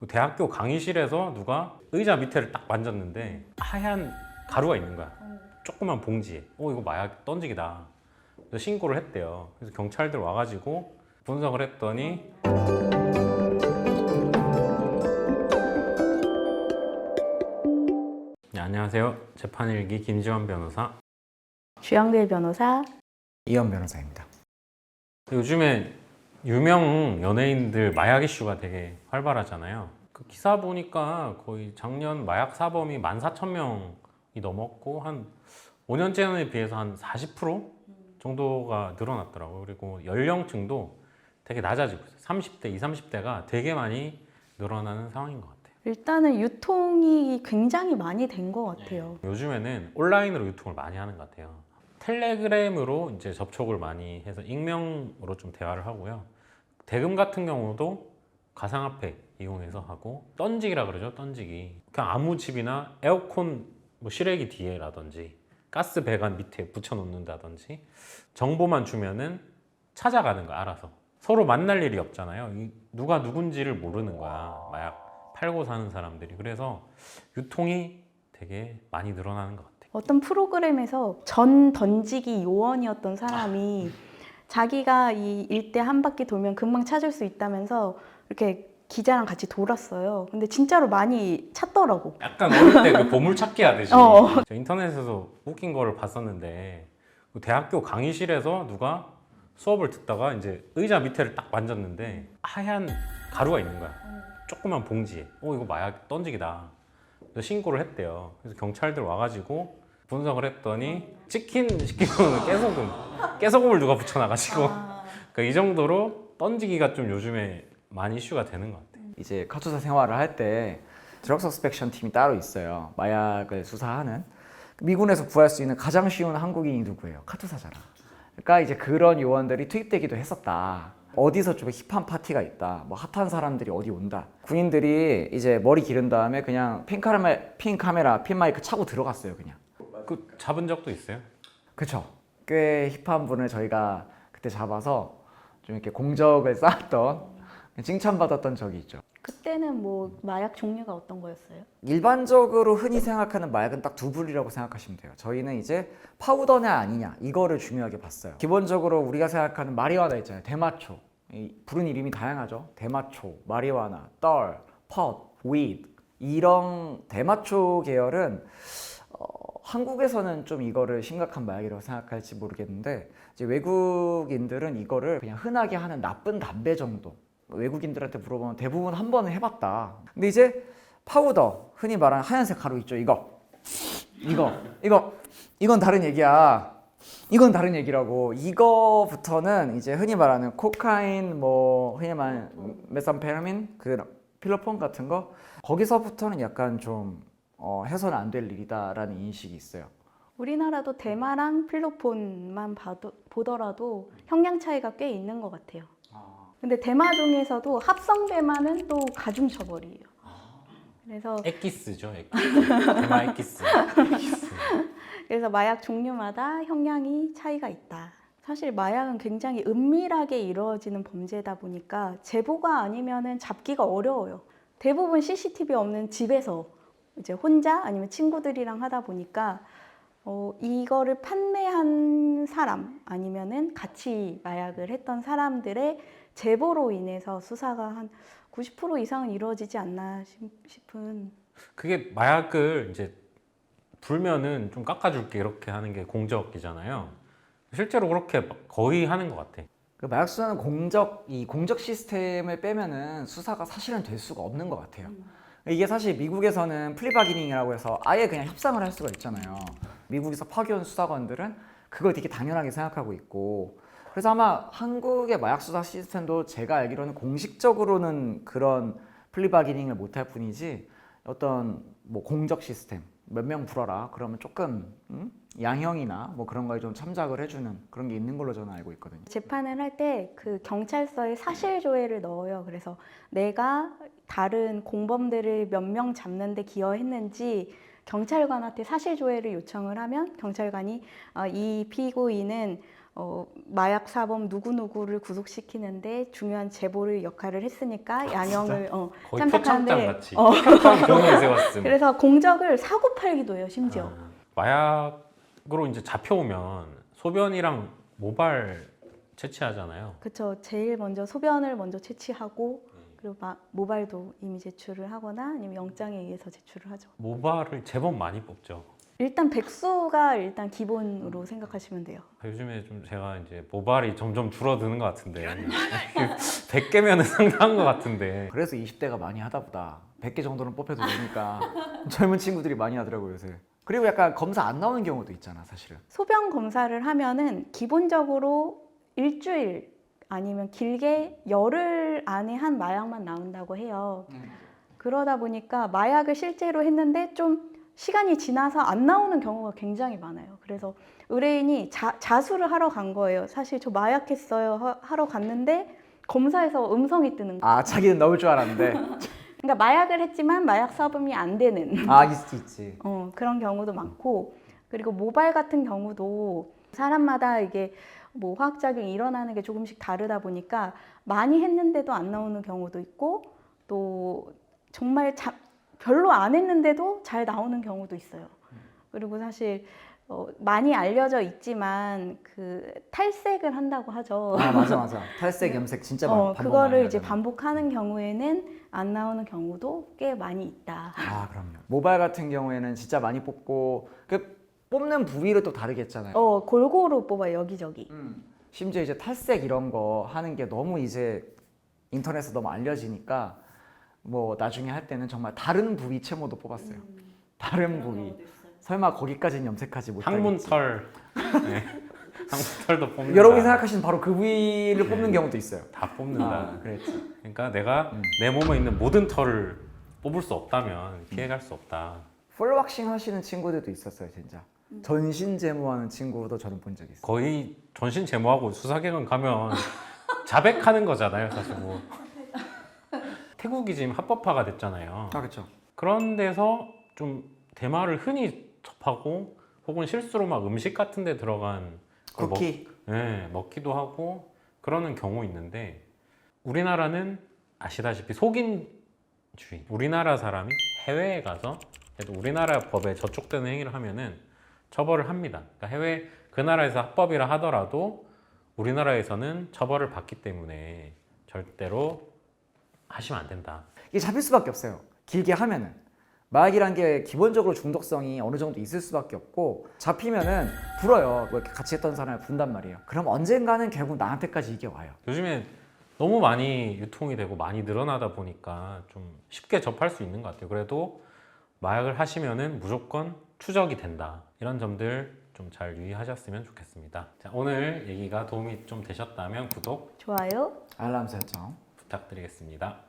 대학교 강의실에서 누가 의자 밑에를 딱 만졌는데 하얀 가루가 있는 거야. 조그만 봉지에. 이거 마약 던지기다. 그래서 신고를 했대요. 그래서 경찰들 와가지고 분석을 했더니 네, 안녕하세요. 재판일기 김지원 변호사. 주영길 변호사. 이현 변호사입니다. 요즘에 유명 연예인들 마약 이슈가 되게 활발하잖아요. 그 기사 보니까 거의 작년 마약 사범이 14,000명이 넘었고 한 5년 전에 비해서 한 40% 정도가 늘어났더라고요. 그리고 연령층도 되게 낮아지고 있어요. 30대, 20, 30대가 되게 많이 늘어나는 상황인 것 같아요. 일단은 유통이 굉장히 많이 된 것 같아요. 요즘에는 온라인으로 유통을 많이 하는 것 같아요. 텔레그램으로 이제 접촉을 많이 해서 익명으로 좀 대화를 하고요. 대금 같은 경우도 가상화폐 이용해서 하고, 던지기라 그러죠. 던지기. 그냥 아무 집이나 에어컨 뭐 실외기 뒤에라든지 가스 배관 밑에 붙여 놓는다든지 정보만 주면은 찾아가는 거야. 알아서. 서로 만날 일이 없잖아요. 누가 누군지를 모르는 거야. 마약 팔고 사는 사람들이. 그래서 유통이 되게 많이 늘어나는 것 같아요. 어떤 프로그램에서 전 던지기 요원이었던 사람이 자기가 이 일대 한 바퀴 돌면 금방 찾을 수 있다면서 이렇게 기자랑 같이 돌았어요. 근데 진짜로 많이 찾더라고. 약간 어릴 때 그 보물찾기 하듯이 저 인터넷에서 웃긴 거를 봤었는데, 그 대학교 강의실에서 누가 수업을 듣다가 이제 의자 밑에를 딱 만졌는데 하얀 가루가 있는 거야. 조그만 봉지에. 이거 마약 던지기다. 그래서 신고를 했대요. 그래서 경찰들 와가지고 분석을 했더니 치킨 시키면 깨소금을 누가 붙여놔가지고 그러니까 이 정도로 던지기가 좀 요즘에 많이 이슈가 되는 것 같아요. 이제 카투사 생활을 할 때 드럭 서스펙션 팀이 따로 있어요. 마약을 수사하는. 미군에서 구할 수 있는 가장 쉬운 한국인이 누구예요? 카투사잖아. 그러니까 이제 그런 요원들이 투입되기도 했었다. 어디서 좀 힙한 파티가 있다. 뭐 핫한 사람들이 어디 온다. 군인들이 이제 머리 기른 다음에 그냥 핀 카메라, 핀 마이크 차고 들어갔어요, 그냥. 그 잡은 적도 있어요? 그쵸. 꽤 힙한 분을 저희가 그때 잡아서 좀 이렇게 공적을 쌓았던, 칭찬받았던 적이 있죠. 그때는 뭐 마약 종류가 어떤 거였어요? 일반적으로 흔히 생각하는 마약은 딱 두 부류라고 생각하시면 돼요. 저희는 이제 파우더냐 아니냐 이거를 중요하게 봤어요. 기본적으로 우리가 생각하는 마리화나 있잖아요. 대마초. 부른 이름이 다양하죠. 대마초, 마리화나, 떨, 폿, 윗 이런 대마초 계열은 한국에서는 좀 이거를 심각한 마약이라고 생각할지 모르겠는데, 이제 외국인들은 이거를 그냥 흔하게 하는 나쁜 담배 정도. 외국인들한테 물어보면 대부분 한 번은 해봤다. 근데 이제 파우더, 흔히 말하는 하얀색 가루 있죠. 이건 다른 얘기야. 이건 다른 얘기라고. 이거부터는 이제 흔히 말하는 코카인, 뭐 흔히 말하는 메삼페타민, 그 필로폰 같은 거, 거기서부터는 약간 좀 해서는 안 될 일이다라는 인식이 있어요. 우리나라도 대마랑 필로폰만 보더라도 형량 차이가 꽤 있는 것 같아요. 근데 대마 중에서도 합성 대마는 또 가중 처벌이에요. 그래서 엑기스죠. 대마 엑기스. 그래서 마약 종류마다 형량이 차이가 있다. 사실 마약은 굉장히 은밀하게 이루어지는 범죄다 보니까 제보가 아니면은 잡기가 어려워요. 대부분 CCTV 없는 집에서 이제 혼자 아니면 친구들이랑 하다 보니까 이거를 판매한 사람 아니면은 같이 마약을 했던 사람들의 제보로 인해서 수사가 한 90% 이상은 이루어지지 않나 싶은. 그게 마약을 이제 불면은 좀 깎아줄게 이렇게 하는 게 공적이잖아요. 실제로 그렇게 거의 하는 것 같아. 그 마약 수사는 이 공적 시스템을 빼면은 수사가 사실은 될 수가 없는 것 같아요. 이게 사실 미국에서는 플리바기닝이라고 해서 아예 그냥 협상을 할 수가 있잖아요. 미국에서 파견 수사관들은 그걸 되게 당연하게 생각하고 있고, 그래서 아마 한국의 마약 수사 시스템도 제가 알기로는 공식적으로는 그런 플리바기닝을 못할 뿐이지, 어떤 뭐 공적 시스템 몇 명 불어라 그러면 조금 양형이나 뭐 그런 거에 좀 참작을 해주는 그런 게 있는 걸로 저는 알고 있거든요. 재판을 할 때 그 경찰서에 사실 조회를 넣어요. 그래서 내가 다른 공범들을 몇 명 잡는데 기여했는지 경찰관한테 사실 조회를 요청을 하면 경찰관이 이 피고인은 마약 사범 누구누구를 구속시키는데 중요한 제보를 역할을 했으니까 양형을 거의 표창장 탐탁하는데 같이 표창 공에 세웠음. 그래서 공적을 사고 팔기도 해요, 심지어. 마약으로 이제 잡혀오면 소변이랑 모발 채취하잖아요. 그쵸. 제일 먼저 소변을 먼저 채취하고 그리고 모발도 이미 제출을 하거나 아니면 영장에 의해서 제출을 하죠. 모발을 제법 많이 뽑죠. 일단 백수가 일단 기본으로 생각하시면 돼요. 요즘에 좀 제가 이제 모발이 점점 줄어드는 것 같은데 100개면은 상당한 것 같은데 그래서 20대가 많이 하다 보다 100개 정도는 뽑혀도 되니까 젊은 친구들이 많이 하더라고요 요새. 그리고 약간 검사 안 나오는 경우도 있잖아 사실은. 소변 검사를 하면은 기본적으로 일주일 아니면 길게 열흘 안에 한 마약만 나온다고 해요. 그러다 보니까 마약을 실제로 했는데 좀 시간이 지나서 안 나오는 경우가 굉장히 많아요. 그래서 의뢰인이 자수를 하러 간 거예요. 사실 저 마약했어요 하러 갔는데 검사에서 음성이 뜨는 거예요. 아 자기는 넣을 줄 알았는데. 그러니까 마약을 했지만 마약 사범이 안 되는 아 있지. 그런 경우도 많고, 그리고 모발 같은 경우도 사람마다 이게 뭐 화학작용이 일어나는 게 조금씩 다르다 보니까 많이 했는데도 안 나오는 경우도 있고 또 정말 별로 안 했는데도 잘 나오는 경우도 있어요. 그리고 사실 많이 알려져 있지만 그 탈색을 한다고 하죠. 아 맞아. 탈색 염색 진짜 반복 많이 그거를 이제 하잖아. 반복하는 경우에는 안 나오는 경우도 꽤 많이 있다. 아 그럼요. 모발 같은 경우에는 진짜 많이 뽑고 그 뽑는 부위를 또 다르겠잖아요. 골고루 뽑아요, 여기저기. 심지어 이제 탈색 이런 거 하는 게 너무 이제 인터넷에 너무 알려지니까 뭐 나중에 할 때는 정말 다른 부위 채모도 뽑았어요. 다른 부위. 설마 거기까지는 염색하지 못하겠지. 항문털, 네. 항문털도 뽑는다. 여러분이 생각하시는 바로 그 부위를 뽑는 경우도 있어요. 다 뽑는다. 아, 그랬지. 그러니까 내가 내 몸에 있는 모든 털을 뽑을 수 없다면 피해갈 수 없다. 풀왁싱 하시는 친구들도 있었어요, 진짜. 전신 제모하는 친구도 저는 본 적이 있어요. 거의 전신 제모하고 수사기관 가면 자백하는 거잖아요, 사실 뭐. 태국이 지금 합법화가 됐잖아요. 아 그렇죠. 그런 데서 좀 대마를 흔히 접하고 혹은 실수로 막 음식 같은 데 들어간 걸 쿠키. 먹기도 하고 그러는 경우 있는데, 우리나라는 아시다시피 속인주의. 우리나라 사람이 해외에 가서 그래도 우리나라 법에 저촉되는 행위를 하면은 처벌을 합니다. 그러니까 그 나라에서 합법이라 하더라도 우리나라에서는 처벌을 받기 때문에 절대로 하시면 안 된다. 이게 잡힐 수밖에 없어요. 길게 하면은. 마약이란 게 기본적으로 중독성이 어느 정도 있을 수밖에 없고 잡히면은 불어요. 뭐 이렇게 같이 했던 사람을 분단 말이에요. 그럼 언젠가는 결국 나한테까지 이게 와요. 요즘에 너무 많이 유통이 되고 많이 늘어나다 보니까 좀 쉽게 접할 수 있는 것 같아요. 그래도 마약을 하시면은 무조건 추적이 된다. 이런 점들 좀 잘 유의하셨으면 좋겠습니다. 자, 오늘 얘기가 도움이 좀 되셨다면 구독 좋아요. 알람 설정. 부탁드리겠습니다.